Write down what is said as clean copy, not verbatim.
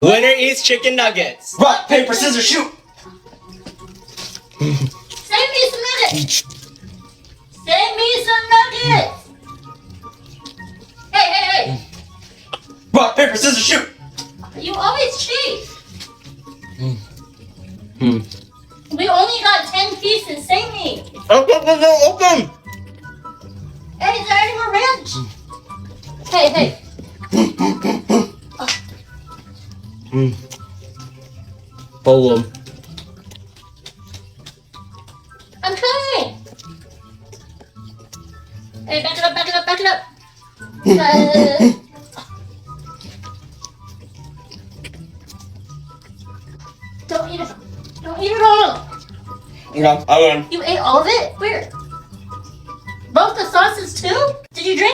Winner eats chicken nuggets. Rock, paper, scissors, shoot. Save me some nuggets. Save me some nuggets. Hey. Rock, paper, scissors, shoot. You always cheat. We only got 10 pieces. Save me. Open. Hey, is there any more ranch? Hey. Pull them. I'm trying. Hey, back it up. Don't eat it. Don't eat it all. Yeah, I won. You ate all of it? Where? Both the sauces too? Did you drink?